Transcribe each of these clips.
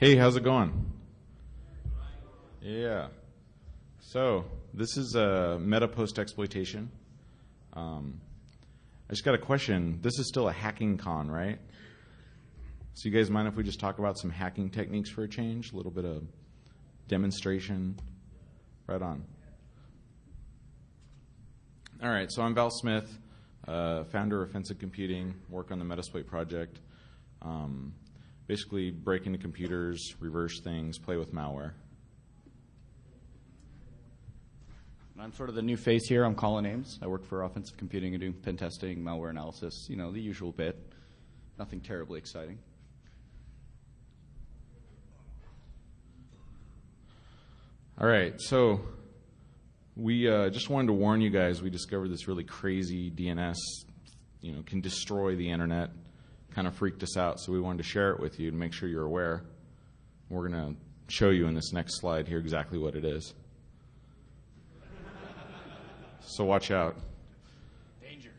Hey, how's it going? Yeah. So this is a MetaPost-Exploitation. I just got a question. This is still a hacking con, right? So you guys mind if we just talk about some hacking techniques for a change? A little bit of demonstration. Right on. All right, so I'm Valsmith, founder of Offensive Computing, work on the Metasploit project. Basically break into computers, reverse things, play with malware. I'm sort of the new face here. I'm Colin Ames. I work for Offensive Computing and do pen testing, malware analysis, you know, the usual bit. Nothing terribly exciting. All right, so we just wanted to warn you guys, we discovered this really crazy DNS, can destroy the internet. Kind of freaked us out, so we wanted to share it with you to make sure you're aware. We're going to show you in this next slide here exactly what it is. So watch out. Danger.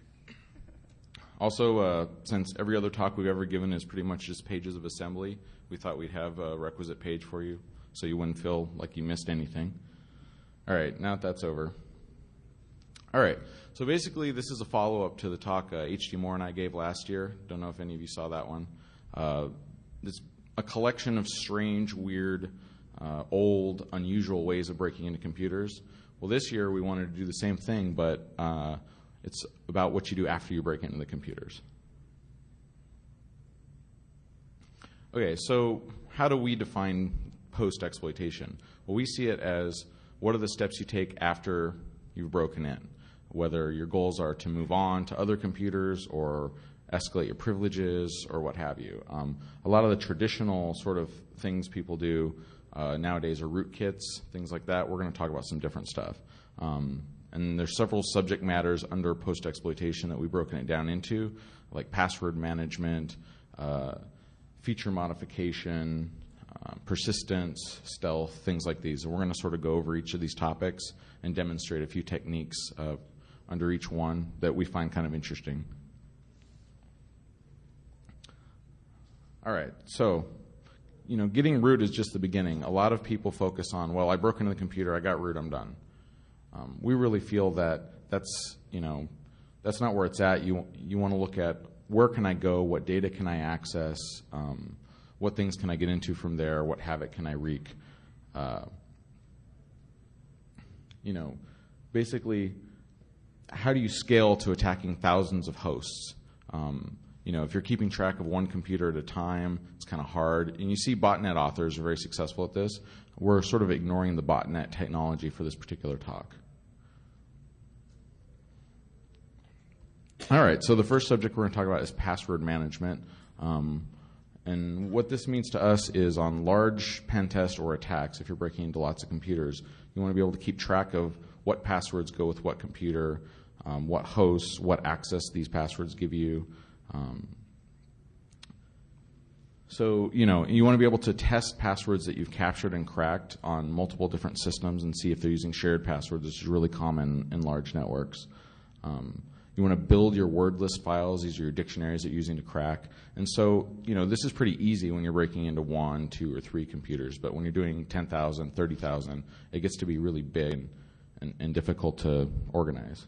Also, since every other talk we've ever given is pretty much just pages of assembly, we thought we'd have a requisite page for you so you wouldn't feel like you missed anything. All right, now that that's over. All right, so basically this is a follow-up to the talk H.D. Moore and I gave last year. Don't know if any of you saw that one. It's a collection of strange, weird, old, unusual ways of breaking into computers. Well, this year we wanted to do the same thing, but it's about what you do after you break into the computers. Okay, so how do we define post-exploitation? Well, we see it as what are the steps you take after you've broken in, whether your goals are to move on to other computers or escalate your privileges or what have you. A lot of the traditional sort of things people do nowadays are rootkits, things like that. We're going to talk about some different stuff. And there's several subject matters under post-exploitation that we've broken it down into, like password management, feature modification, persistence, stealth, things like these. And we're going to sort of go over each of these topics and demonstrate a few techniques under each one that we find kind of interesting. All right, so getting root is just the beginning. A lot of people focus on, well, I broke into the computer, I got root, I'm done. We really feel that that's not where it's at. You want to look at where can I go, what data can I access, what things can I get into from there, what havoc can I wreak. Basically, how do you scale to attacking thousands of hosts? If you're keeping track of one computer at a time, it's kind of hard. And you see botnet authors are very successful at this. We're sort of ignoring the botnet technology for this particular talk. All right, so the first subject we're going to talk about is password management. And what this means to us is on large pen tests or attacks, if you're breaking into lots of computers, you want to be able to keep track of what passwords go with what computer, what hosts, what access these passwords give you. So, you want to be able to test passwords that you've captured and cracked on multiple different systems and see if they're using shared passwords, which is really common in large networks. You want to build your word list files. These are your dictionaries that you're using to crack. And so, this is pretty easy when you're breaking into 1, 2, or 3 computers. But when you're doing 10,000, 30,000, it gets to be really big and difficult to organize.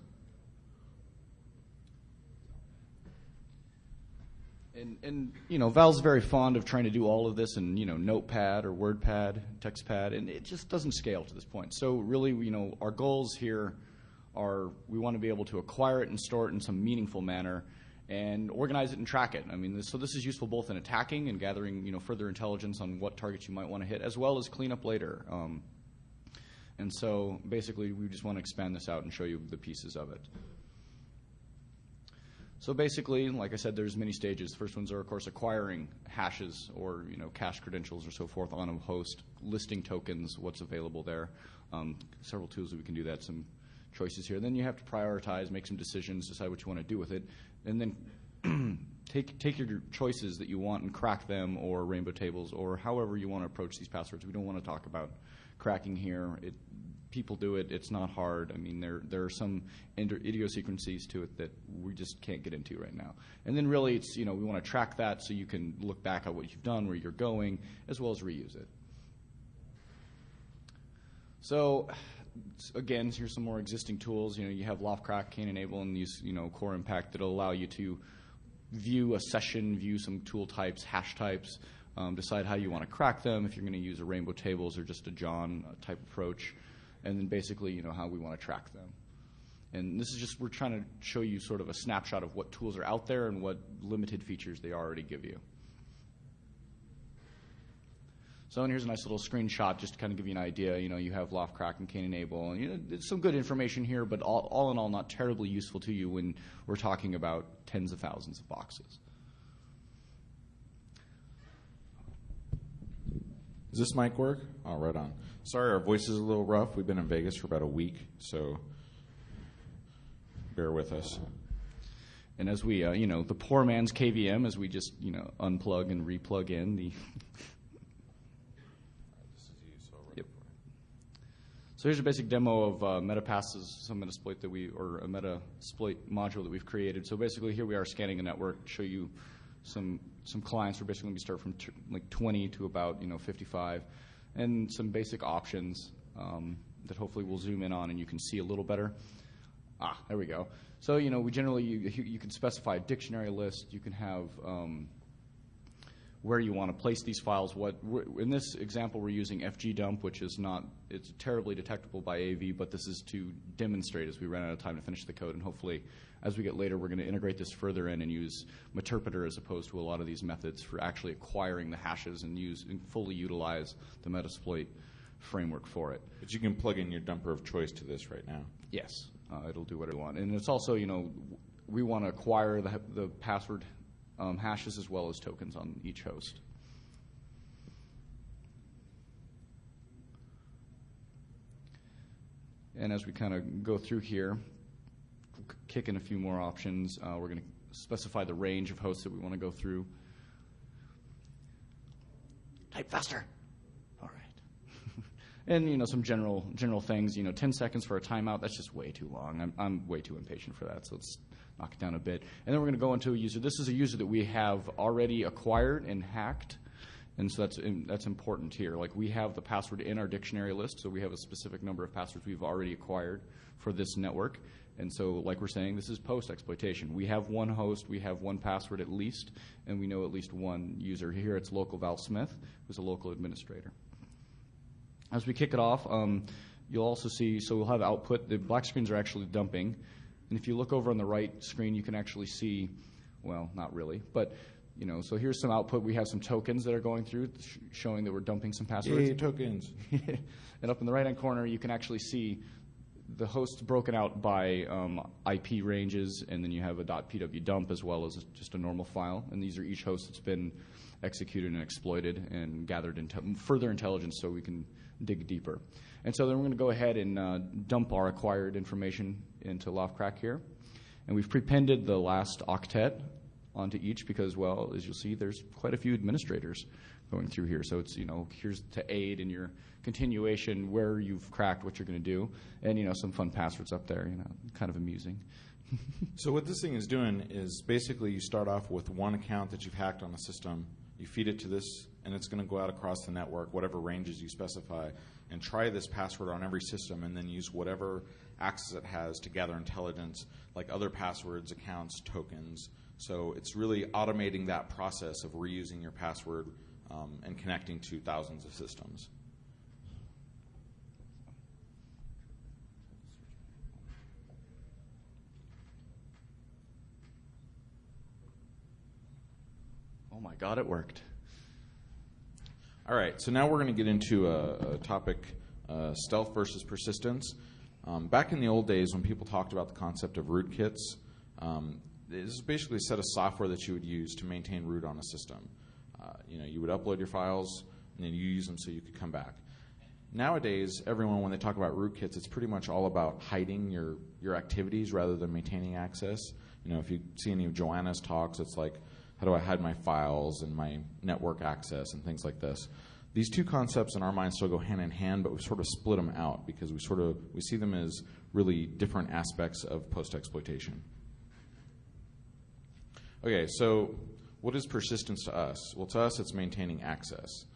And Val's very fond of trying to do all of this in, Notepad or WordPad, TextPad, and it just doesn't scale to this point. So really, our goals here are we want to be able to acquire it and store it in some meaningful manner and organize it and track it. So this is useful both in attacking and gathering, further intelligence on what targets you might want to hit, as well as clean up later. And so basically, we just want to expand this out and show you the pieces of it. So basically, like I said, there's many stages. The first ones are, of course, acquiring hashes or cache credentials or so forth on a host, listing tokens, what's available there. Several tools that we can do that, some choices here. Then you have to prioritize, make some decisions, decide what you want to do with it, and then take your choices that you want and crack them, or rainbow tables, or however you want to approach these passwords. We don't want to talk about cracking here. people do it. It's not hard. I mean, there are some idiosyncrasies to it that we just can't get into right now. And then really, it's we want to track that so you can look back at what you've done, where you're going, as well as reuse it. So, again, here's some more existing tools. You have loft crack, cane enable, and these core impact that'll allow you to view a session, view some tool types, hash types, decide how you want to crack them, if you're going to use a rainbow tables or just a John type approach, and then basically how we want to track them. And this is just, we're trying to show you sort of a snapshot of what tools are out there and what limited features they already give you. So, and here's a nice little screenshot just to kind of give you an idea. You have loft crack and cane enable, and there's some good information here, but all in all, not terribly useful to you when we're talking about tens of thousands of boxes. Does this mic work? Oh, right on. Sorry, our voice is a little rough. We've been in Vegas for about a week, so bear with us. And as we, the poor man's KVM, as we just, unplug and replug in the. So here's a basic demo of some Metasploit or a Metasploit module that we've created. So basically, here we are scanning a network to show you some clients. We're basically going to start from like 20 to about 55, and some basic options that hopefully we'll zoom in on and you can see a little better. There we go. So we generally you can specify a dictionary list. You can have where you want to place these files. In this example, we're using FGDump, which is it's terribly detectable by AV, but this is to demonstrate as we run out of time to finish the code, and hopefully as we get later, we're going to integrate this further in and use Meterpreter as opposed to a lot of these methods for actually acquiring the hashes and fully utilize the Metasploit framework for it. But you can plug in your dumper of choice to this right now. Yes, it'll do whatever you want. And it's also, we want to acquire the password hashes as well as tokens on each host. And as we kind of go through here, kick in a few more options. We're going to specify the range of hosts that we want to go through. Type faster. All right. And some general things. 10 seconds for a timeout. That's just way too long. I'm way too impatient for that. So let's knock it down a bit. And then we're going to go into a user. This is a user that we have already acquired and hacked. And so that's important here. Like, we have the password in our dictionary list, so we have a specific number of passwords we've already acquired for this network. And so, like we're saying, this is post-exploitation. We have one host, we have one password at least, and we know at least one user. Here it's local Valsmith, who's a local administrator. As we kick it off, you'll also see, so we'll have output. The black screens are actually dumping. And if you look over on the right screen, you can actually see, well, not really, but so here's some output. We have some tokens that are going through, showing that we're dumping some passwords. Yay, tokens. And up in the right-hand corner, you can actually see the hosts broken out by IP ranges, and then you have a .pw dump as well as just a normal file. And these are each host that's been executed and exploited and gathered further intelligence so we can dig deeper. And so then we're going to go ahead and dump our acquired information into Loftcrack here. And we've prepended the last octet onto each because, well, as you'll see, there's quite a few administrators going through here. So it's, here's to aid in your continuation where you've cracked what you're going to do, and, some fun passwords up there, kind of amusing. So what this thing is doing is basically you start off with one account that you've hacked on the system, you feed it to this, and it's going to go out across the network, whatever ranges you specify, and try this password on every system, and then use whatever access it has to gather intelligence, like other passwords, accounts, tokens. So it's really automating that process of reusing your password and connecting to thousands of systems. Oh my God, it worked. All right, so now we're going to get into a topic, stealth versus persistence. Back in the old days when people talked about the concept of rootkits, this is basically a set of software that you would use to maintain root on a system. You would upload your files, and then you use them so you could come back. Nowadays, everyone, when they talk about rootkits, it's pretty much all about hiding your activities rather than maintaining access. If you see any of Joanna's talks, it's like, how do I hide my files and my network access and things like this? These two concepts in our minds still go hand in hand, but we sort of split them out because we see them as really different aspects of post-exploitation. Okay, so what is persistence to us? Well, to us, it's maintaining access,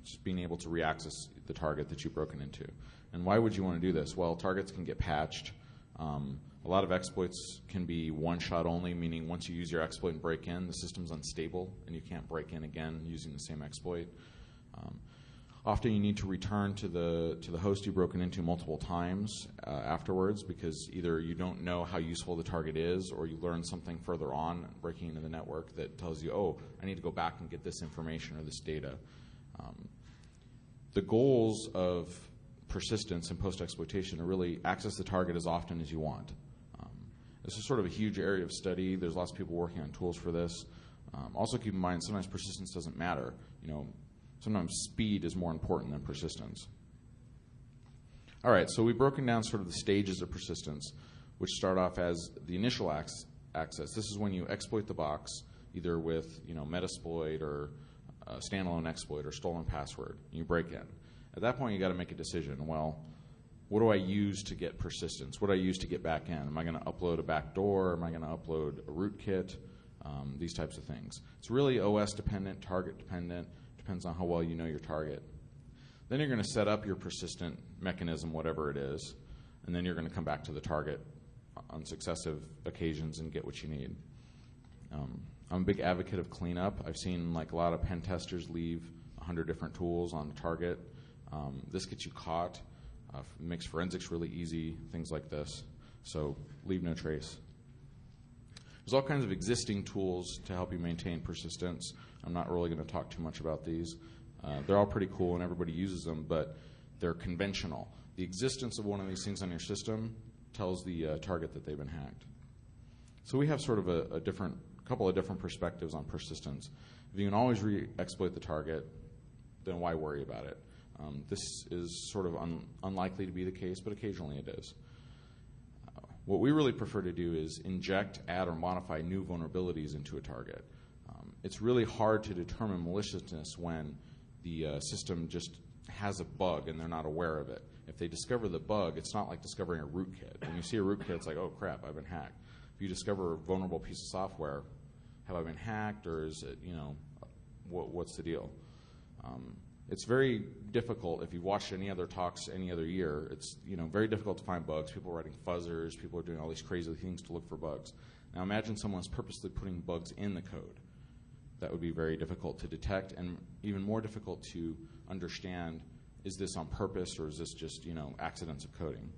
just being able to reaccess the target that you've broken into. And why would you want to do this? Well, targets can get patched. A lot of exploits can be one-shot only, meaning once you use your exploit and break in, the system's unstable, and you can't break in again using the same exploit. Often you need to return to the host you've broken into multiple times afterwards, because either you don't know how useful the target is, or you learn something further on breaking into the network that tells you, oh, I need to go back and get this information or this data. The goals of persistence and post-exploitation are really access the target as often as you want. This is sort of a huge area of study. There's lots of people working on tools for this. Also keep in mind, sometimes persistence doesn't matter. Sometimes speed is more important than persistence. All right, so we've broken down sort of the stages of persistence, which start off as the initial access. This is when you exploit the box, either with Metasploit or standalone exploit or stolen password, and you break in. At that point, you got to make a decision. Well, what do I use to get persistence? What do I use to get back in? Am I going to upload a backdoor? Am I going to upload a rootkit? These types of things. It's really OS dependent, target dependent. Depends on how well you know your target. Then you're going to set up your persistent mechanism, whatever it is, and then you're going to come back to the target on successive occasions and get what you need. I'm a big advocate of cleanup. I've seen a lot of pen testers leave 100 different tools on a target. This gets you caught, makes forensics really easy, things like this. So leave no trace. There's all kinds of existing tools to help you maintain persistence. I'm not really going to talk too much about these. They're all pretty cool and everybody uses them, but they're conventional. The existence of one of these things on your system tells the target that they've been hacked. So we have sort of a couple of different perspectives on persistence. If you can always re-exploit the target, then why worry about it? This is sort of unlikely to be the case, but occasionally it is. What we really prefer to do is inject, add, or modify new vulnerabilities into a target. It's really hard to determine maliciousness when the system just has a bug and they're not aware of it. If they discover the bug, it's not like discovering a rootkit. When you see a rootkit, it's like, oh crap, I've been hacked. If you discover a vulnerable piece of software, have I been hacked, or is it, what's the deal? It's very difficult. If you watched any other talks any other year, it's very difficult to find bugs. People are writing fuzzers. People are doing all these crazy things to look for bugs. Now imagine someone's purposely putting bugs in the code. That would be very difficult to detect, and even more difficult to understand, is this on purpose or is this just accidents of coding?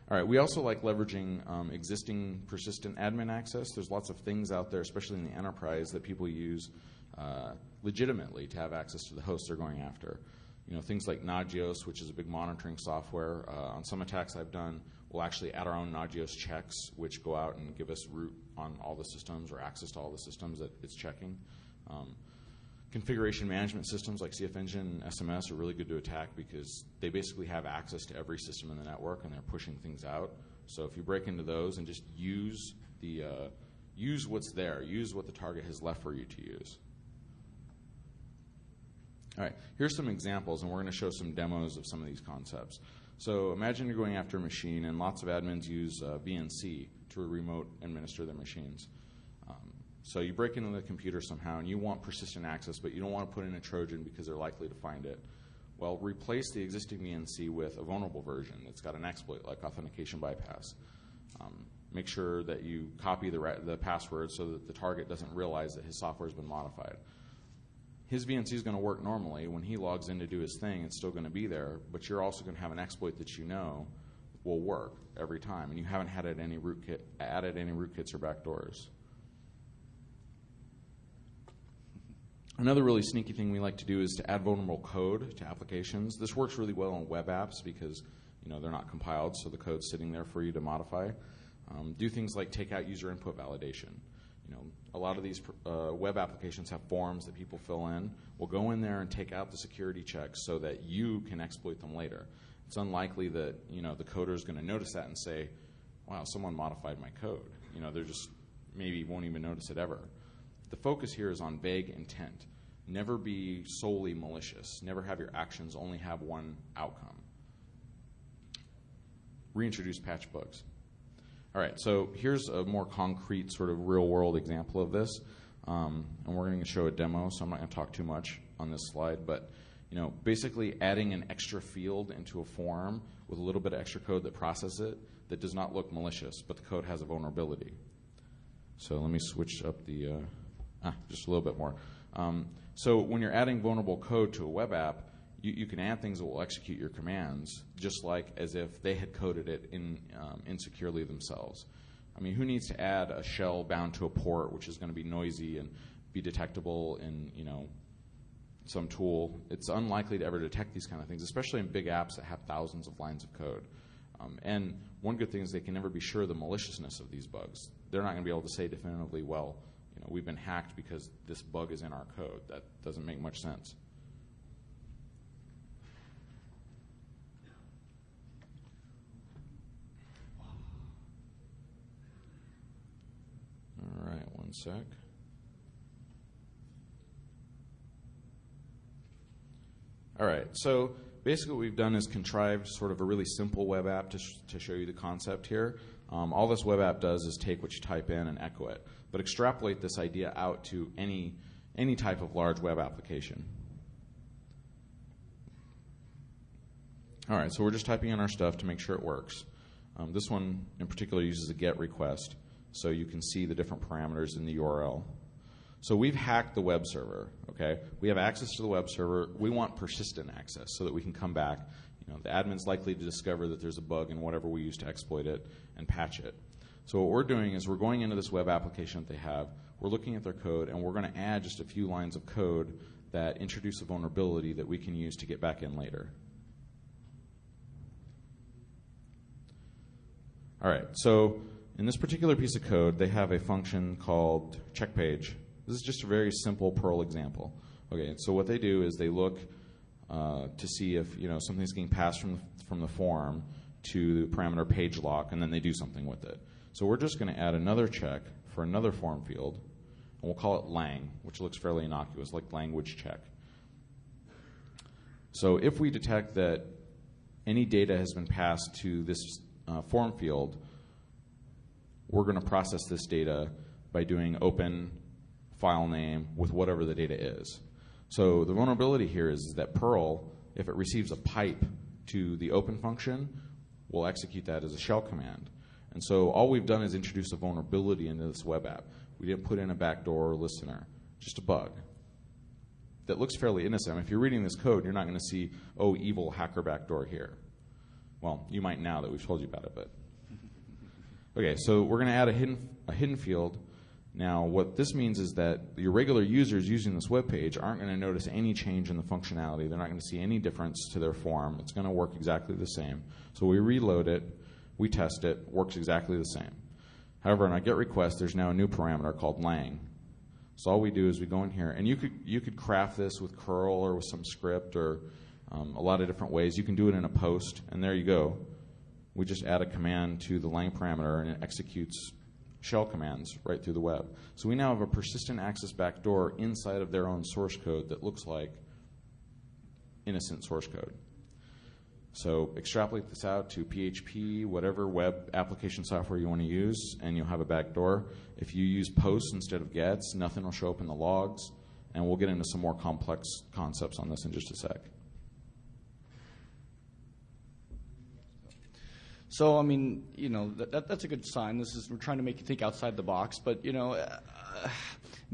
All right, we also like leveraging existing persistent admin access. There's lots of things out there, especially in the enterprise, that people use legitimately to have access to the hosts they're going after. Things like Nagios, which is a big monitoring software. On some attacks I've done, we'll actually add our own Nagios checks, which go out and give us root on all the systems or access to all the systems that it's checking. Configuration management systems like CF Engine and SMS are really good to attack because they basically have access to every system in the network and they're pushing things out. So if you break into those and just use what's there, use what the target has left for you to use. All right, here's some examples, and we're going to show some demos of some of these concepts. So imagine you're going after a machine, and lots of admins use VNC to remote administer their machines. So you break into the computer somehow, and you want persistent access, but you don't want to put in a Trojan because they're likely to find it. Well, replace the existing VNC with a vulnerable version that's got an exploit like authentication bypass. Make sure that you copy the password so that the target doesn't realize that his software has been modified. His VNC is going to work normally. When he logs in to do his thing, it's still going to be there, but you're also going to have an exploit that will work every time, and you haven't added any rootkits or backdoors. Another really sneaky thing we like to do is to add vulnerable code to applications. This works really well on web apps because they're not compiled, so the code's sitting there for you to modify. Do things like take out user input validation. A lot of these web applications have forms that people fill in. We'll go in there and take out the security checks so that you can exploit them later. It's unlikely that the coder is going to notice that and say, "Wow, someone modified my code." They're just maybe won't even notice it ever. The focus here is on vague intent. never be solely malicious. Never have your actions only have one outcome. Reintroduce patch bugs. All right, so here's a more concrete sort of real-world example of this. And we're going to show a demo, so I'm not going to talk too much on this slide. But basically adding an extra field into a form with a little bit of extra code that processes it that does not look malicious, but the code has a vulnerability. So let me switch up the just a little bit more. So when you're adding vulnerable code to a web app, you can add things that will execute your commands just like as if they had coded it insecurely themselves. I mean, who needs to add a shell bound to a port which is going to be noisy and be detectable in some tool? It's unlikely to ever detect these kind of things, especially in big apps that have thousands of lines of code. And one good thing is they can never be sure of the maliciousness of these bugs. They're not going to be able to say definitively, well, we've been hacked because this bug is in our code. That doesn't make much sense. All right, one sec. All right, so basically what we've done is contrived sort of a really simple web app to show you the concept here. All this web app does is take what you type in and echo it, but extrapolate this idea out to any type of large web application. All right, so we're just typing in our stuff to make sure it works. This one in particular uses a GET request, so you can see the different parameters in the URL. So we've hacked the web server, okay? We have access to the web server. We want persistent access so that we can come back. The admin's likely to discover that there's a bug in whatever we use to exploit it and patch it. So what we're doing is we're going into this web application that they have, we're looking at their code, and we're going to add just a few lines of code that introduce a vulnerability that we can use to get back in later. All right, so in this particular piece of code, they have a function called checkPage. This is just a very simple Perl example. Okay, so what they do is they look to see if something's getting passed from the form to the parameter page lock, and then they do something with it. So we're just going to add another check for another form field, and we'll call it lang, which looks fairly innocuous, like language check. So if we detect that any data has been passed to this form field, we're going to process this data by doing open file name with whatever the data is. So the vulnerability here is that Perl, if it receives a pipe to the open function, will execute that as a shell command. And so all we've done is introduce a vulnerability into this web app. We didn't put in a backdoor listener, just a bug that looks fairly innocent. If you're reading this code, you're not going to see, oh, evil hacker backdoor here. Well, you might now that we've told you about it, but. Okay, so we're going to add a hidden field. Now, what this means is that your regular users using this web page aren't going to notice any change in the functionality. They're not going to see any difference to their form. It's going to work exactly the same. So we reload it, we test it, works exactly the same. However, in our GET request, there's now a new parameter called lang. So all we do is we go in here, and you could craft this with curl or with some script or a lot of different ways. You can do it in a post, and there you go. We just add a command to the lang parameter, and it executes shell commands right through the web. So we now have a persistent access backdoor inside of their own source code that looks like innocent source code. So extrapolate this out to PHP, whatever web application software you want to use, and you'll have a backdoor. If you use posts instead of gets, nothing will show up in the logs, and we'll get into some more complex concepts on this in just a sec. So, I mean, that's a good sign. We're trying to make you think outside the box. But,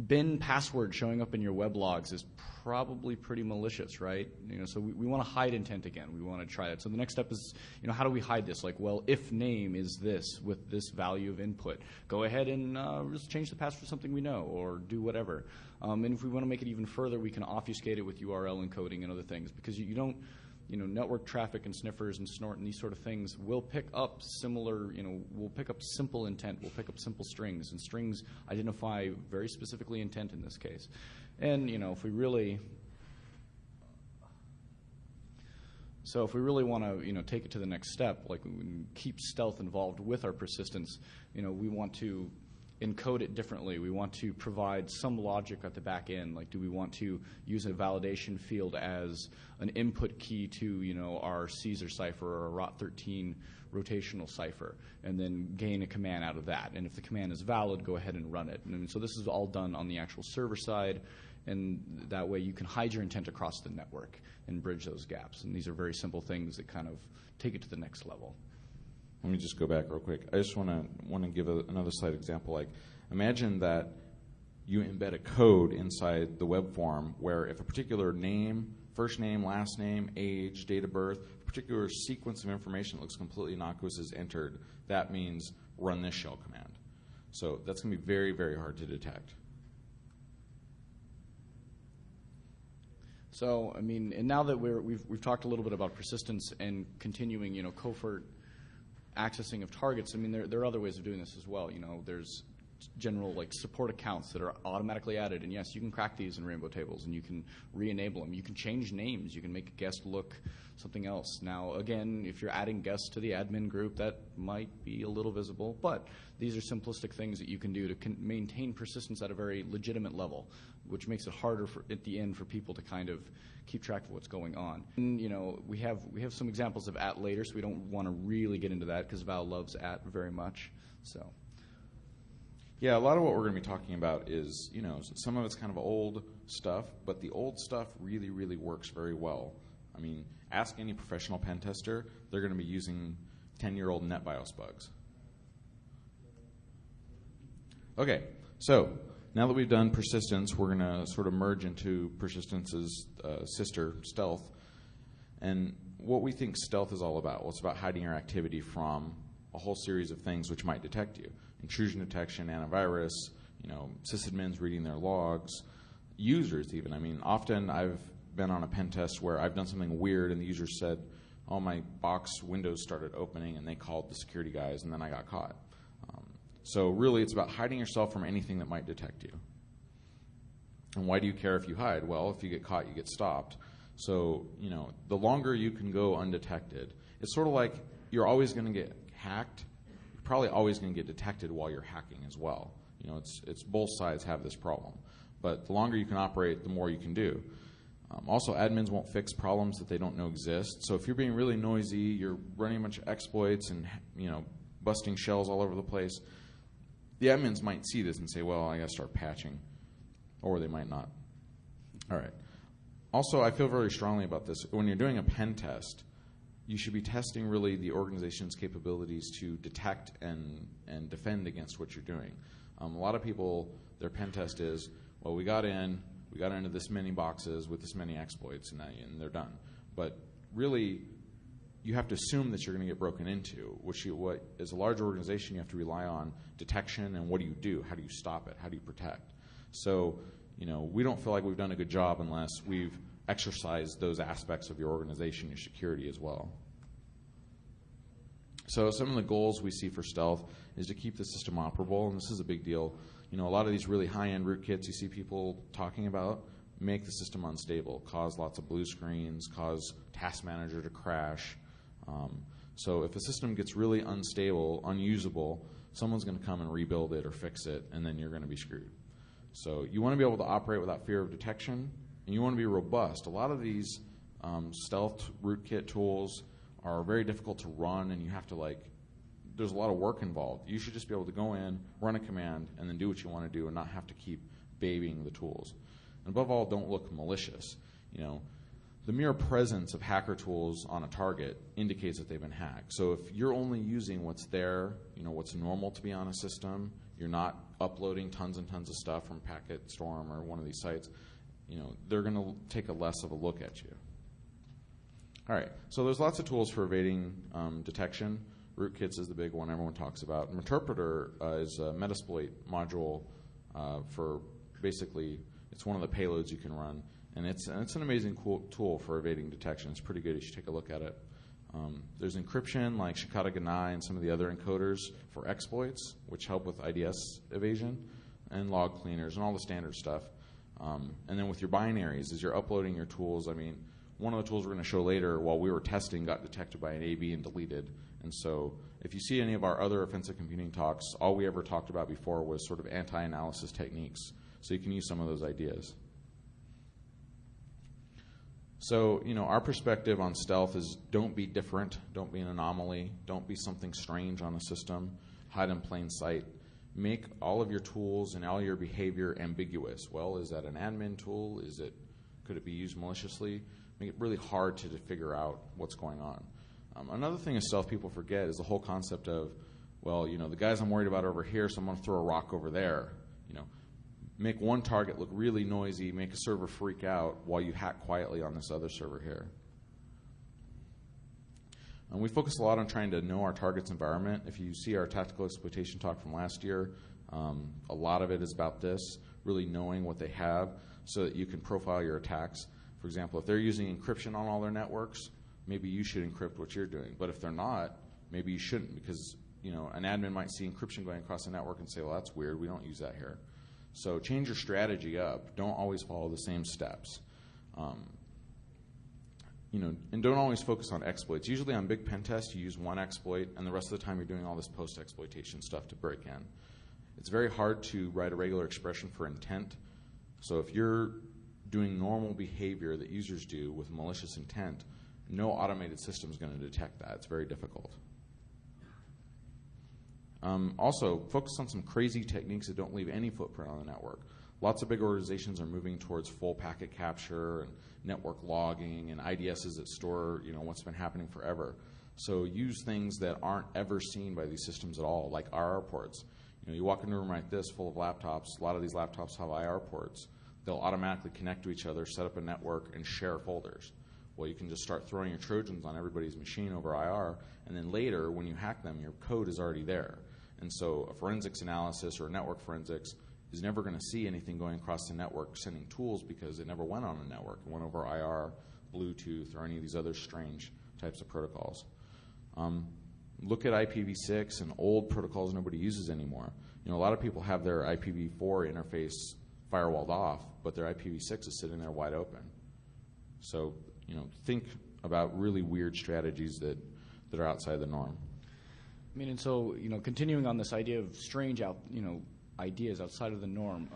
bin password showing up in your web logs is probably pretty malicious, right? So we want to hide intent again. We want to try that. So the next step is, how do we hide this? Like, well, if name is this with this value of input, go ahead and just change the password to something we know or do whatever. And if we want to make it even further, we can obfuscate it with URL encoding and other things because you don't. Network traffic and sniffers and snort and these sort of things will pick up similar, will pick up simple intent, will pick up simple strings, and strings identify very specifically intent in this case. And, if we really want to, take it to the next step, like we keep stealth involved with our persistence, we want to encode it differently. We want to provide some logic at the back end. Like, do we want to use a validation field as an input key to, our Caesar cipher or a ROT13 rotational cipher, and then gain a command out of that? And if the command is valid, go ahead and run it. And so this is all done on the actual server side, and that way you can hide your intent across the network and bridge those gaps. And these are very simple things that kind of take it to the next level. Let me just go back real quick. I just want to give another slight example. Like, imagine that you embed a code inside the web form where if a particular name, first name, last name, age, date of birth, a particular sequence of information that looks completely innocuous is entered, that means run this shell command. So that's going to be very, very hard to detect. So, and now that we've talked a little bit about persistence and continuing, covert accessing of targets, there are other ways of doing this as well. There's general support accounts that are automatically added, and yes, you can crack these in Rainbow tables, and you can re-enable them. You can change names. You can make a guest look something else. Now, again, if you're adding guests to the admin group, that might be a little visible, but these are simplistic things that you can do to maintain persistence at a very legitimate level, which makes it harder at the end for people to kind of keep track of what's going on. And, we have some examples of at later, so we don't want to really get into that because Val loves at very much. So. Yeah, a lot of what we're going to be talking about is, some of it's kind of old stuff, but the old stuff really, really works very well. Ask any professional pen tester, they're going to be using 10-year-old NetBIOS bugs. Okay, so now that we've done persistence, we're going to sort of merge into persistence's sister, stealth. And what we think stealth is all about. Well, it's about hiding your activity from a whole series of things which might detect you. Intrusion detection, antivirus, sysadmins reading their logs, users even. Often I've been on a pen test where I've done something weird and the user said, oh, my box windows started opening, and they called the security guys, and then I got caught. So really it's about hiding yourself from anything that might detect you. And why do you care if you hide? Well, if you get caught, you get stopped. So, the longer you can go undetected, it's sort of like you're always going to get hacked. You're probably always going to get detected while you're hacking as well. It's both sides have this problem. But the longer you can operate, the more you can do. Also, admins won't fix problems that they don't know exist. So if you're being really noisy, you're running a bunch of exploits and, busting shells all over the place, the admins might see this and say, well, I got to start patching. Or they might not. All right. Also, I feel very strongly about this. When you're doing a pen test, you should be testing really the organization's capabilities to detect and defend against what you're doing. A lot of people, their pen test is, well, we got into this many boxes with this many exploits, and they're done. But really, you have to assume that you're going to get broken into, what as a large organization, you have to rely on detection, and what do you do? How do you stop it? How do you protect? So, we don't feel like we've done a good job unless we've exercised those aspects of your organization, your security as well. So some of the goals we see for stealth is to keep the system operable, and this is a big deal. A lot of these really high-end rootkits you see people talking about make the system unstable, cause lots of blue screens, cause Task Manager to crash. So if a system gets really unstable, unusable, someone's going to come and rebuild it or fix it, and then you're going to be screwed. So you want to be able to operate without fear of detection, and you want to be robust. A lot of these stealth rootkit tools are very difficult to run, and you have to there's a lot of work involved. You should just be able to go in, run a command, and then do what you want to do and not have to keep babying the tools. And above all, don't look malicious. The mere presence of hacker tools on a target indicates that they've been hacked. So if you're only using what's there, what's normal to be on a system, you're not uploading tons and tons of stuff from PacketStorm or one of these sites, they're going to take a less of a look at you. All right, so there's lots of tools for evading detection. Rootkits is the big one everyone talks about. Interpreter is a Metasploit module for basically, it's one of the payloads you can run. And it's an amazing cool tool for evading detection. It's pretty good. You should take a look at it. There's encryption like Shikata Ganai and some of the other encoders for exploits, which help with IDS evasion, and log cleaners and all the standard stuff. And then with your binaries, as you're uploading your tools, one of the tools we're going to show later, while we were testing, got detected by an AB and deleted. And so if you see any of our other offensive computing talks, all we ever talked about before was sort of anti-analysis techniques. So you can use some of those ideas. So, our perspective on stealth is don't be different, don't be an anomaly, don't be something strange on a system, hide in plain sight. Make all of your tools and all your behavior ambiguous. Well, is that an admin tool? Could it be used maliciously? Make it really hard to figure out what's going on. Another thing of stealth people forget is the whole concept of, well, the guys I'm worried about over here, so I'm going to throw a rock over there. Make one target look really noisy, make a server freak out while you hack quietly on this other server here. And we focus a lot on trying to know our target's environment. If you see our tactical exploitation talk from last year, a lot of it is about this, really knowing what they have so that you can profile your attacks. For example, if they're using encryption on all their networks, maybe you should encrypt what you're doing. But if they're not, maybe you shouldn't, because an admin might see encryption going across the network and say, well, that's weird, we don't use that here. So change your strategy up. Don't always follow the same steps. And don't always focus on exploits. Usually on big pen tests, you use one exploit, and the rest of the time you're doing all this post-exploitation stuff to break in. It's very hard to write a regular expression for intent. So if you're doing normal behavior that users do with malicious intent, no automated system is going to detect that. It's very difficult. Also, focus on some crazy techniques that don't leave any footprint on the network. Lots of big organizations are moving towards full packet capture and network logging and IDSs that store what's been happening forever. So use things that aren't ever seen by these systems at all, like IR ports. You walk into a room like this full of laptops. A lot of these laptops have IR ports. They'll automatically connect to each other, set up a network, and share folders. Well, you can just start throwing your Trojans on everybody's machine over IR, and then later, when you hack them, your code is already there. And so a forensics analysis or network forensics is never going to see anything going across the network sending tools because it never went on a network. It went over IR, Bluetooth, or any of these other strange types of protocols. Look at IPv6 and old protocols nobody uses anymore. A lot of people have their IPv4 interface firewalled off, but their IPv6 is sitting there wide open. So, think about really weird strategies that are outside the norm. And so, continuing on this idea of strange ideas outside of the norm,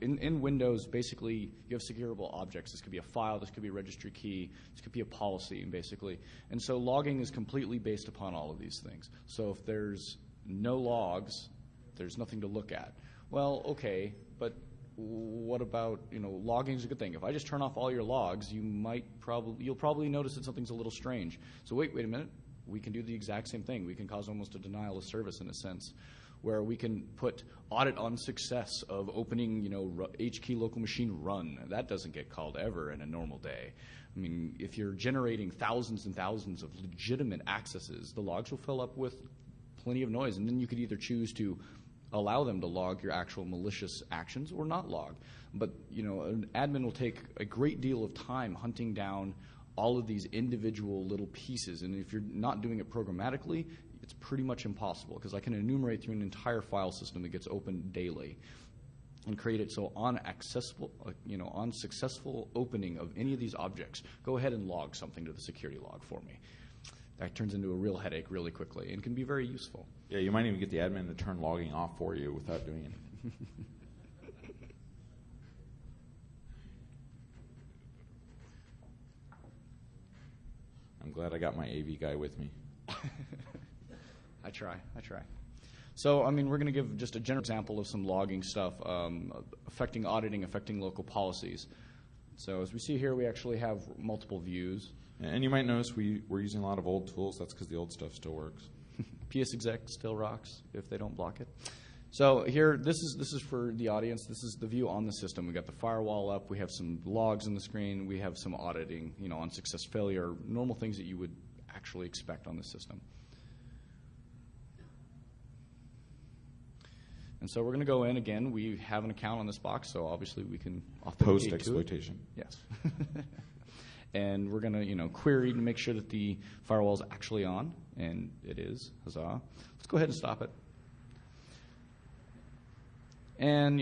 in Windows, basically, you have securable objects. This could be a file, this could be a registry key, this could be a policy, basically. And so logging is completely based upon all of these things. So if there's no logs, there's nothing to look at. Well, okay, but what about, logging is a good thing. If I just turn off all your logs, you'll probably notice that something's a little strange. So wait a minute. We can do the exact same thing. We can cause almost a denial of service in a sense, where we can put audit on success of opening, HKey local machine run. That doesn't get called ever in a normal day. If you're generating thousands and thousands of legitimate accesses, the logs will fill up with plenty of noise, and then you could either choose to allow them to log your actual malicious actions or not log. But, an admin will take a great deal of time hunting down all of these individual little pieces, and if you're not doing it programmatically, it's pretty much impossible, because I can enumerate through an entire file system that gets opened daily and create it so on successful opening of any of these objects, go ahead and log something to the security log for me. That turns into a real headache really quickly and can be very useful. Yeah, you might even get the admin to turn logging off for you without doing it. I'm glad I got my AV guy with me. I try. So, we're going to give just a general example of some logging stuff affecting auditing, affecting local policies. So as we see here, we actually have multiple views. And you might notice we're using a lot of old tools. That's because the old stuff still works. PSExec still rocks if they don't block it. So here, this is for the audience. This is the view on the system. We got the firewall up. We have some logs on the screen. We have some auditing, on success failure, normal things that you would actually expect on the system. And so we're going to go in again. We have an account on this box, so obviously we can authenticate to it. Post-exploitation. Yes. And we're going to, query to make sure that the firewall is actually on, and it is. Huzzah! Let's go ahead and stop it. And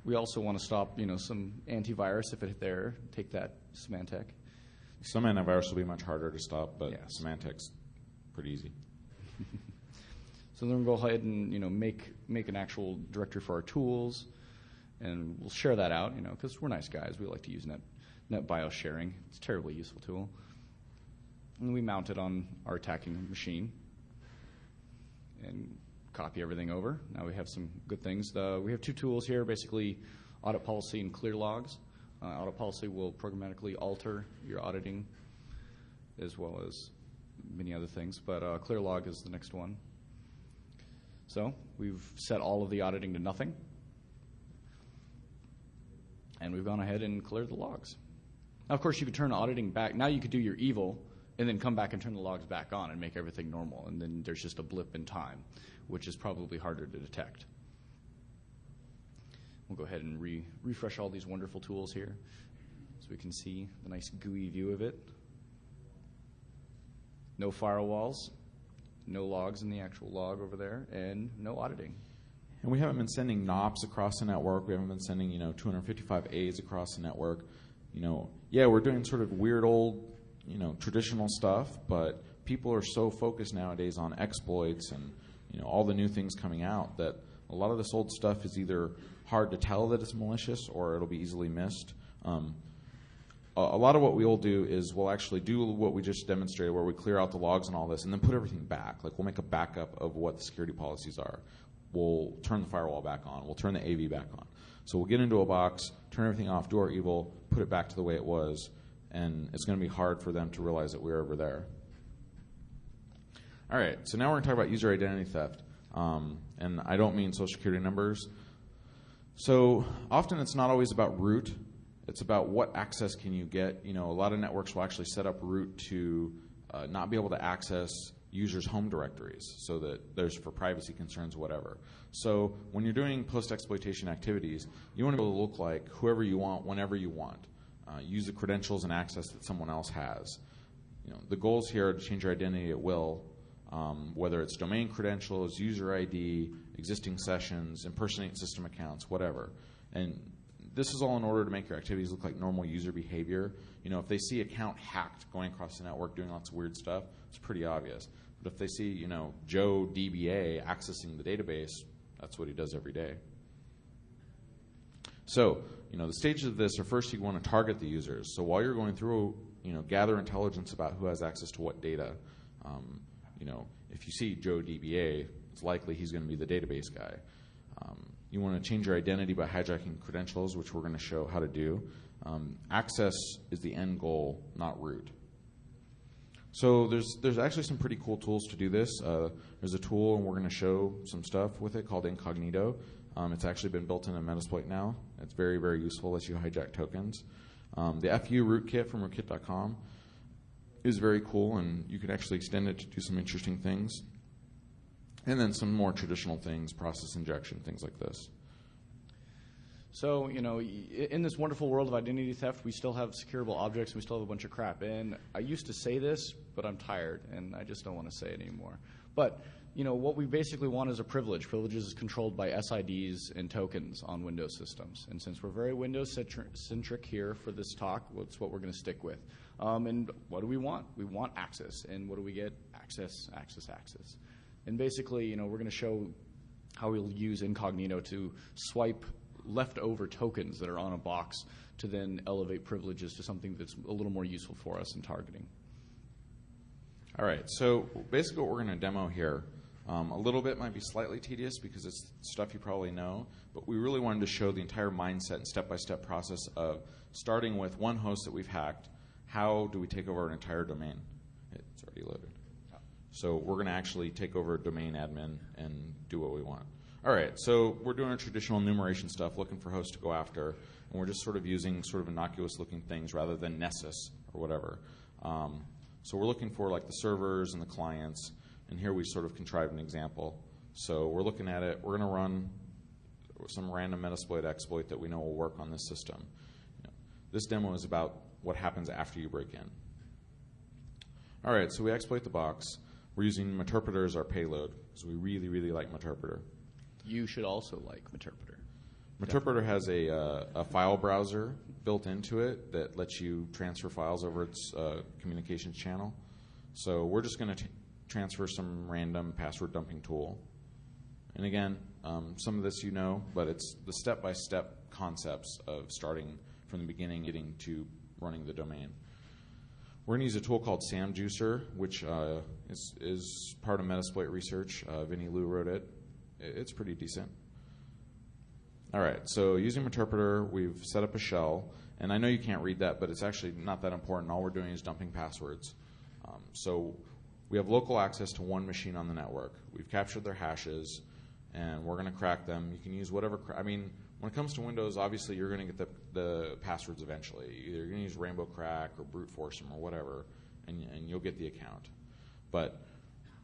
we also want to stop some antivirus if it's there. Take that, Symantec. Some antivirus will be much harder to stop, but Yes. Symantec's pretty easy. So then we'll go ahead and make an actual directory for our tools, and we'll share that out, because we're nice guys. We like to use NetBIOS sharing. It's a terribly useful tool. And we mount it on our attacking machine and copy everything over. Now we have some good things. We have two tools here, basically audit policy and clear logs. Audit policy will programmatically alter your auditing as well as many other things, but clear log is the next one. So we've set all of the auditing to nothing, and we've gone ahead and cleared the logs. Now, of course, you could turn auditing back. Now you could do your evil and then come back and turn the logs back on and make everything normal, and then there's just a blip in time, which is probably harder to detect. We'll go ahead and refresh all these wonderful tools here so we can see the nice GUI view of it. No firewalls, no logs in the actual log over there, and no auditing. And we haven't been sending NOPs across the network. We haven't been sending 255 A's across the network. Yeah, we're doing sort of weird old traditional stuff, but people are so focused nowadays on exploits and all the new things coming out that a lot of this old stuff is either hard to tell that it's malicious or it'll be easily missed. A lot of what we'll do is we'll actually do what we just demonstrated, where we clear out the logs and all this and then put everything back. Like, we'll make a backup of what the security policies are. We'll turn the firewall back on. We'll turn the AV back on. So we'll get into a box, turn everything off, do our evil, put it back to the way it was, and it's going to be hard for them to realize that we're over there. All right, so now we're going to talk about user identity theft. And I don't mean social security numbers. So often it's not always about root. It's about what access can you get. A lot of networks will actually set up root to not be able to access users' home directories, so that there's for privacy concerns, whatever. So when you're doing post-exploitation activities, you want to be able to look like whoever you want, whenever you want. Use the credentials and access that someone else has. The goals here are to change your identity at will, whether it's domain credentials, user ID, existing sessions, impersonate system accounts, whatever. And this is all in order to make your activities look like normal user behavior. If they see account hacked going across the network doing lots of weird stuff, it's pretty obvious. But if they see, Joe DBA accessing the database, that's what he does every day. So, the stages of this are, first you want to target the users. So while you're going through, gather intelligence about who has access to what data. If you see Joe DBA, it's likely he's going to be the database guy. You want to change your identity by hijacking credentials, which we're going to show how to do. Access is the end goal, not root. So there's actually some pretty cool tools to do this. There's a tool, and we're going to show some stuff with it, called Incognito. It's actually been built into Metasploit now. It's very, very useful as you hijack tokens. The FU rootkit from rootkit.com is very cool, and you can actually extend it to do some interesting things. And then some more traditional things, process injection, things like this. So, in this wonderful world of identity theft, we still have securable objects, and we still have a bunch of crap. And I used to say this, but I'm tired, and I just don't want to say it anymore. But, what we basically want is a privilege. Privileges is controlled by SIDs and tokens on Windows systems. And since we're very Windows-centric here for this talk, that's what we're going to stick with. And what do we want? We want access. And what do we get? Access, access, access. And basically, we're going to show how we'll use Incognito to swipe leftover tokens that are on a box to then elevate privileges to something that's a little more useful for us in targeting. All right, so basically what we're going to demo here, a little bit might be slightly tedious because it's stuff you probably know, but we really wanted to show the entire mindset and step-by-step process of starting with one host that we've hacked. How do we take over an entire domain? It's already loaded. So we're going to actually take over domain admin and do what we want. All right, so we're doing our traditional enumeration stuff, looking for hosts to go after, and we're just sort of using sort of innocuous-looking things rather than Nessus or whatever. So we're looking for like the servers and the clients, and here we sort of contrived an example. So we're looking at it. We're going to run some random Metasploit exploit that we know will work on this system. This demo is about what happens after you break in. All right, so we exploit the box. We're using Meterpreter as our payload because we really, really like Meterpreter. You should also like Meterpreter. Meterpreter has a file browser built into it that lets you transfer files over its communications channel. So we're just going to transfer some random password dumping tool. And again, some of this you know, but it's the step-by-step concepts of starting from the beginning, getting to running the domain. We're going to use a tool called SamJuicer, which is part of Metasploit research. Vinny Liu wrote it. It's pretty decent. All right, so using Meterpreter, we've set up a shell. And I know you can't read that, but it's actually not that important. All we're doing is dumping passwords. So we have local access to one machine on the network. We've captured their hashes, and we're going to crack them. You can use whatever. When it comes to Windows, obviously you're going to get the passwords eventually. Either you're going to use Rainbow Crack or brute force them or whatever, and you'll get the account. But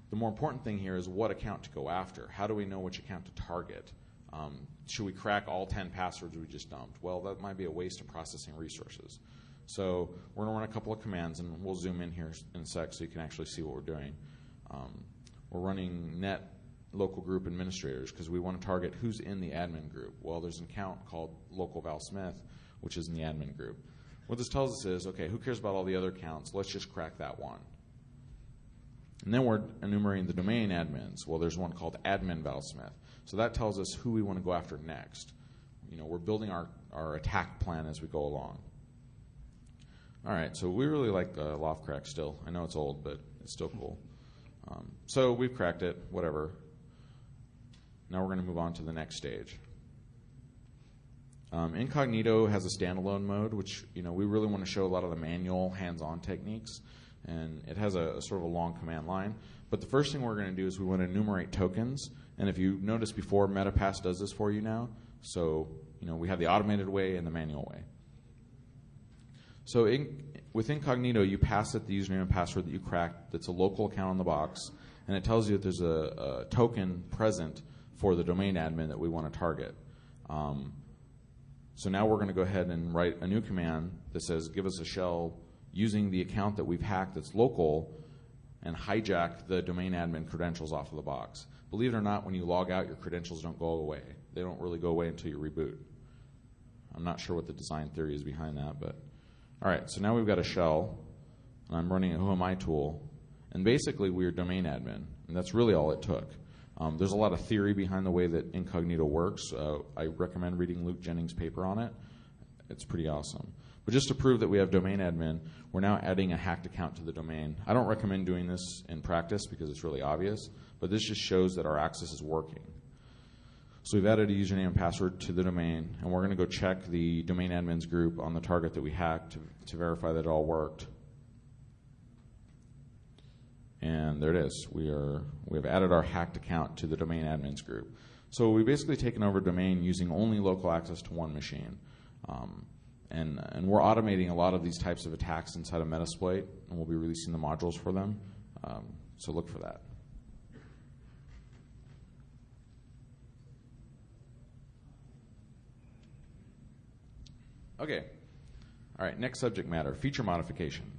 the more important thing here is what account to go after. How do we know which account to target? Should we crack all 10 passwords we just dumped? Well, that might be a waste of processing resources. So we're going to run a couple of commands, and we'll zoom in here in a sec so you can actually see what we're doing. We're running net local group administrators because we want to target who's in the admin group. Well, there's an account called local Valsmith, which is in the admin group. What this tells us is, okay, who cares about all the other accounts? Let's just crack that one. And then we're enumerating the domain admins. Well, there's one called admin Valsmith. So that tells us who we want to go after next. We're building our attack plan as we go along. All right, so we really like Loft Crack still. I know it's old, but it's still cool. So we've cracked it, whatever. Now we're going to move on to the next stage. Incognito has a standalone mode, which we really want to show a lot of the manual hands-on techniques. And it has a sort of a long command line. But the first thing we're going to do is we want to enumerate tokens. And if you noticed before, MetaPass does this for you now. So we have the automated way and the manual way. So with Incognito, you pass it the username and password that you cracked that's a local account on the box. And it tells you that there's a token present for the domain admin that we want to target. So now we're going to go ahead and write a new command that says give us a shell using the account that we've hacked that's local and hijack the domain admin credentials off of the box. Believe it or not, when you log out, your credentials don't go away. They don't really go away until you reboot. I'm not sure what the design theory is behind that, but all right, so now we've got a shell, and I'm running a Who Am I tool, and basically we're domain admin, and that's really all it took. There's a lot of theory behind the way that Incognito works. I recommend reading Luke Jennings' paper on it. It's pretty awesome. But just to prove that we have domain admin, we're now adding a hacked account to the domain. I don't recommend doing this in practice because it's really obvious, but this just shows that our access is working. So we've added a username and password to the domain, and we're going to go check the domain admins group on the target that we hacked to verify that it all worked. And there it is. We have added our hacked account to the domain admins group. So we've basically taken over domain using only local access to one machine. And we're automating a lot of these types of attacks inside of Metasploit, and we'll be releasing the modules for them. So look for that. Okay. All right, next subject matter, feature modification.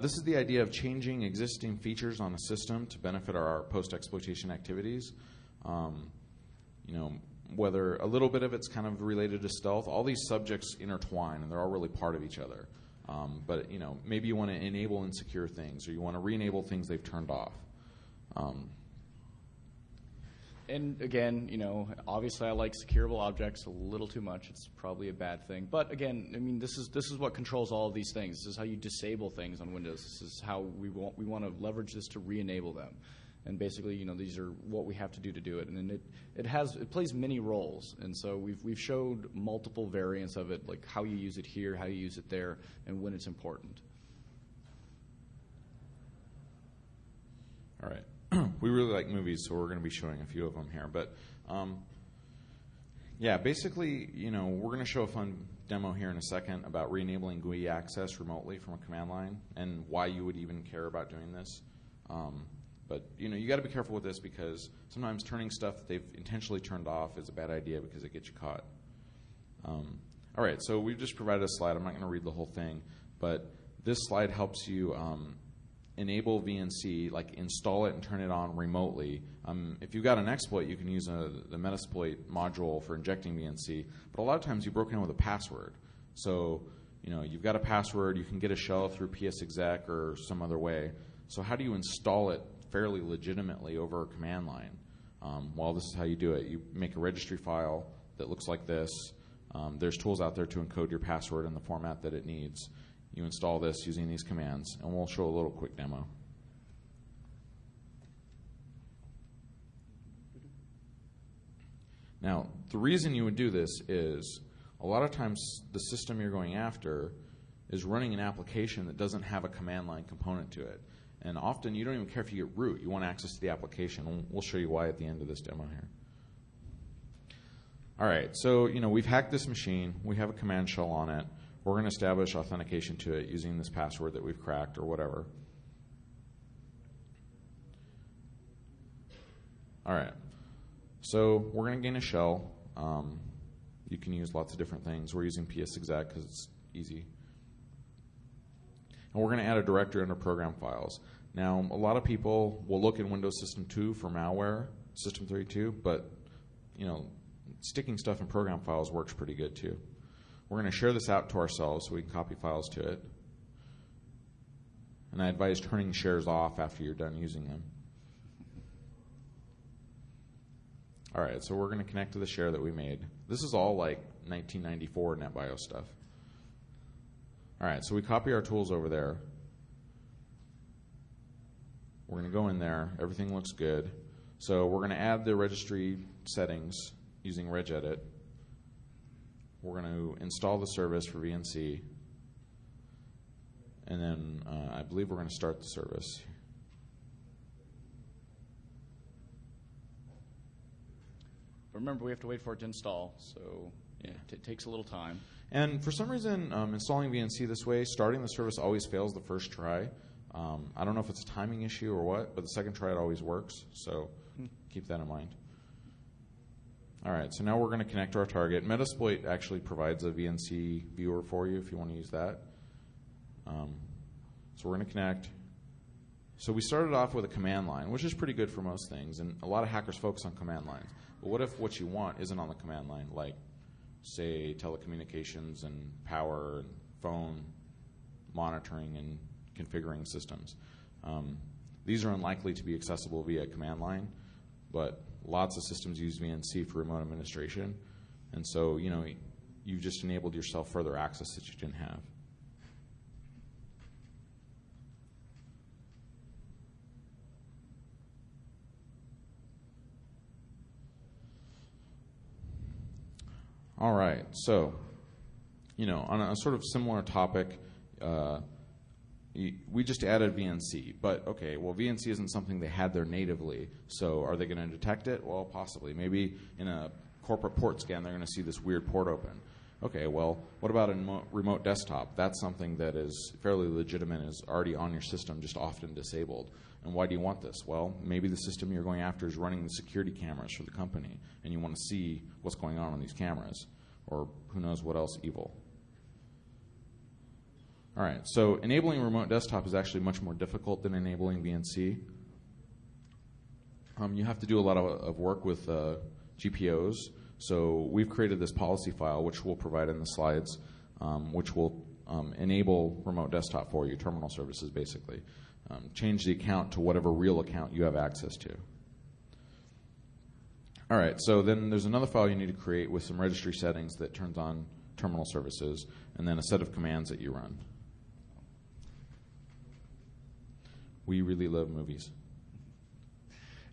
This is the idea of changing existing features on a system to benefit our post-exploitation activities. Whether a little bit of it's kind of related to stealth. All these subjects intertwine, and they're all really part of each other. But maybe you want to enable insecure things, or you want to re-enable things they've turned off. And again, obviously I like securable objects a little too much. It's probably a bad thing. But again, this is what controls all of these things. This is how you disable things on Windows. This is how we want to leverage this to re-enable them. And basically, these are what we have to do it. And it plays many roles. And so we've showed multiple variants of it, like how you use it here, how you use it there, and when it's important. All right. We really like movies, so we're going to be showing a few of them here. But basically, we're going to show a fun demo here in a second about re-enabling GUI access remotely from a command line and why you would even care about doing this. But you got to be careful with this because sometimes turning stuff that they've intentionally turned off is a bad idea because it gets you caught. All right, so we've just provided a slide. I'm not going to read the whole thing, but this slide helps you enable VNC, like install it and turn it on remotely. If you've got an exploit, you can use the Metasploit module for injecting VNC, but a lot of times you're broken in with a password. So, you've got a password, you can get a shell through PSExec or some other way. So how do you install it fairly legitimately over a command line? Well, this is how you do it. You make a registry file that looks like this. There's tools out there to encode your password in the format that it needs. You install this using these commands, and we'll show a little quick demo. Now, the reason you would do this is a lot of times the system you're going after is running an application that doesn't have a command line component to it. And often you don't even care if you get root. You want access to the application. We'll show you why at the end of this demo here. All right, so we've hacked this machine. We have a command shell on it. We're going to establish authentication to it using this password that we've cracked or whatever. All right, so we're going to gain a shell. You can use lots of different things. We're using PSExec because it's easy. And we're going to add a directory under program files. Now, a lot of people will look in Windows System 2 for malware, System 32, but sticking stuff in program files works pretty good too. We're going to share this out to ourselves so we can copy files to it. And I advise turning shares off after you're done using them. All right, so we're going to connect to the share that we made. This is all like 1994 NetBIOS stuff. All right, so we copy our tools over there. We're going to go in there. Everything looks good. So we're going to add the registry settings using regedit. We're going to install the service for VNC. And then I believe we're going to start the service. Remember, we have to wait for it to install, so it takes a little time. And for some reason, installing VNC this way, starting the service always fails the first try. I don't know if it's a timing issue or what, but the second try it always works, so keep that in mind. All right, so now we're going to connect to our target. Metasploit actually provides a VNC viewer for you if you want to use that. So we're going to connect. So we started off with a command line, which is pretty good for most things, and a lot of hackers focus on command lines. But what if what you want isn't on the command line, like, say, telecommunications and power and phone monitoring and configuring systems? These are unlikely to be accessible via command line, but lots of systems use VNC for remote administration, and so you've just enabled yourself further access that you didn't have. All right, so on a sort of similar topic, we just added VNC, but okay, well, VNC isn't something they had there natively, so are they going to detect it? Well, possibly. Maybe in a corporate port scan, they're going to see this weird port open. Okay, well, what about a remote desktop? That's something that is fairly legitimate and is already on your system, just often disabled. And why do you want this? Well, maybe the system you're going after is running the security cameras for the company, and you want to see what's going on these cameras, or who knows what else evil. All right, so enabling remote desktop is actually much more difficult than enabling VNC. You have to do a lot of work with GPOs. So we've created this policy file, which we'll provide in the slides, which will enable remote desktop for you, terminal services basically. Change the account to whatever real account you have access to. All right, so then there's another file you need to create with some registry settings that turns on terminal services, and then a set of commands that you run. We really love movies.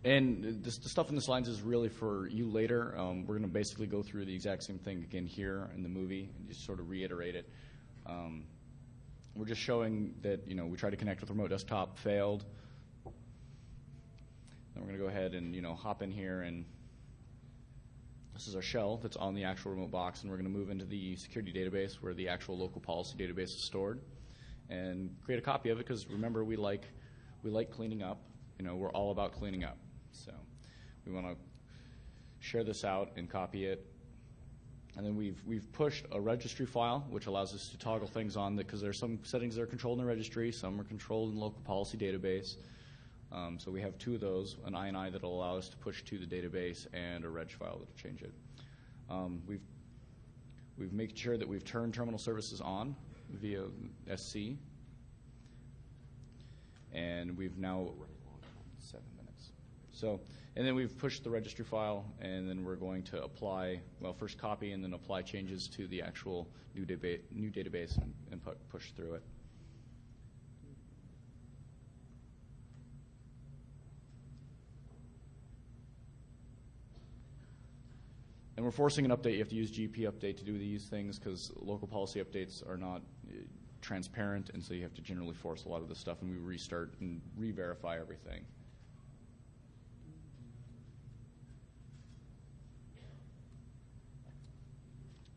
And the stuff in the slides is really for you later. We're going to basically go through the exact same thing again here in the movie and just sort of reiterate it. We're just showing that we tried to connect with remote desktop, failed. Then we're going to go ahead and hop in here, and this is our shell that's on the actual remote box, and we're going to move into the security database where the actual local policy database is stored, and create a copy of it because remember we like cleaning up. We're all about cleaning up. So we want to share this out and copy it. And then we've pushed a registry file, which allows us to toggle things on, because there are some settings that are controlled in the registry, some are controlled in the local policy database. So we have two of those, an INI that will allow us to push to the database and a reg file that will change it. We've made sure that we've turned terminal services on via SC. And we've now 7 minutes. So, and then we've pushed the registry file, and then we're going to apply, well, first copy and then apply changes to the actual new database and push through it. And we're forcing an update. You have to use GP update to do these things because local policy updates are not transparent, and so you have to generally force a lot of this stuff, and we restart and re-verify everything.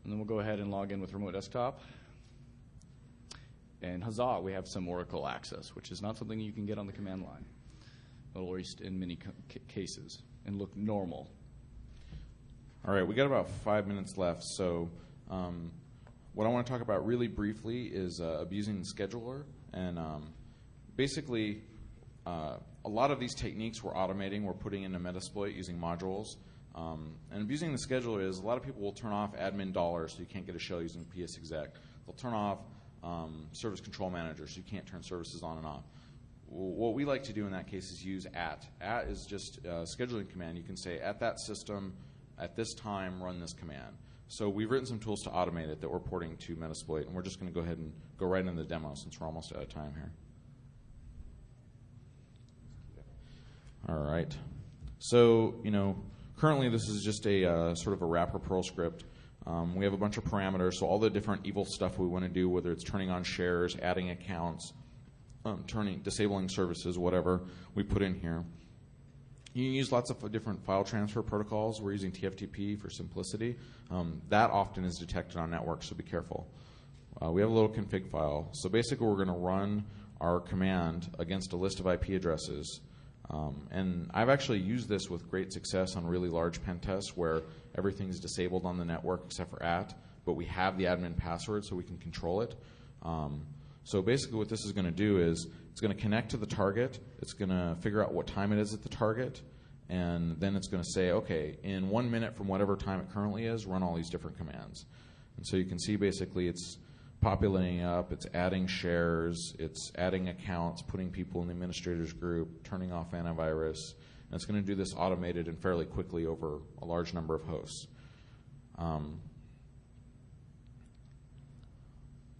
And then we'll go ahead and log in with remote desktop. And huzzah, we have some Oracle access, which is not something you can get on the command line, at least in many cases, and look normal. All right, we got about 5 minutes left, so what I want to talk about really briefly is abusing the scheduler. And basically, a lot of these techniques we're automating, we're putting into Metasploit using modules. And abusing the scheduler is a lot of people will turn off admin $, so you can't get a shell using PSExec. They'll turn off service control manager, so you can't turn services on and off. What we like to do in that case is use at. At is just a scheduling command. You can say, at that system, at this time, run this command. So we've written some tools to automate it that we're porting to Metasploit, and we're just going to go ahead and go right into the demo since we're almost out of time here. All right. So, currently this is just a sort of a wrapper Perl script. We have a bunch of parameters, so all the different evil stuff we want to do, whether it's turning on shares, adding accounts, disabling services, whatever, we put in here. You can use lots of different file transfer protocols. We're using TFTP for simplicity. That often is detected on networks, so be careful. We have a little config file. So basically we're going to run our command against a list of IP addresses. And I've actually used this with great success on really large pen tests where everything's disabled on the network except for at, but we have the admin password so we can control it. So basically what this is going to do is it's going to connect to the target. It's going to figure out what time it is at the target. And then it's going to say, okay, in 1 minute from whatever time it currently is, run all these different commands. And so you can see basically it's populating up, it's adding shares, it's adding accounts, putting people in the administrators group, turning off antivirus. And it's going to do this automated and fairly quickly over a large number of hosts.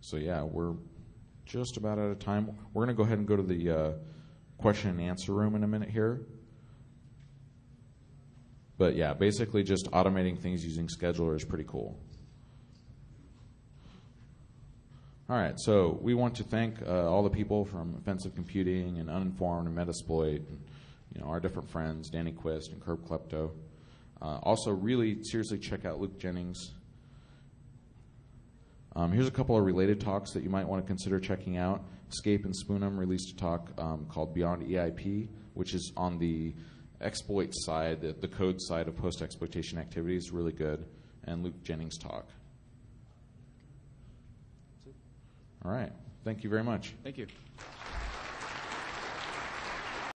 So yeah, we're just about out of time. We're going to go ahead and go to the question and answer room in a minute here. But yeah, basically just automating things using scheduler is pretty cool. All right, so we want to thank all the people from Offensive Computing and Uninformed and Metasploit, and our different friends, Danny Quist and Curb Klepto. Also, really seriously check out Luke Jennings. Here's a couple of related talks that you might want to consider checking out. Escape and Spoonum released a talk called Beyond EIP, which is on the exploit side, the code side of post-exploitation activities, really good, and Luke Jennings' talk. All right. Thank you very much. Thank you.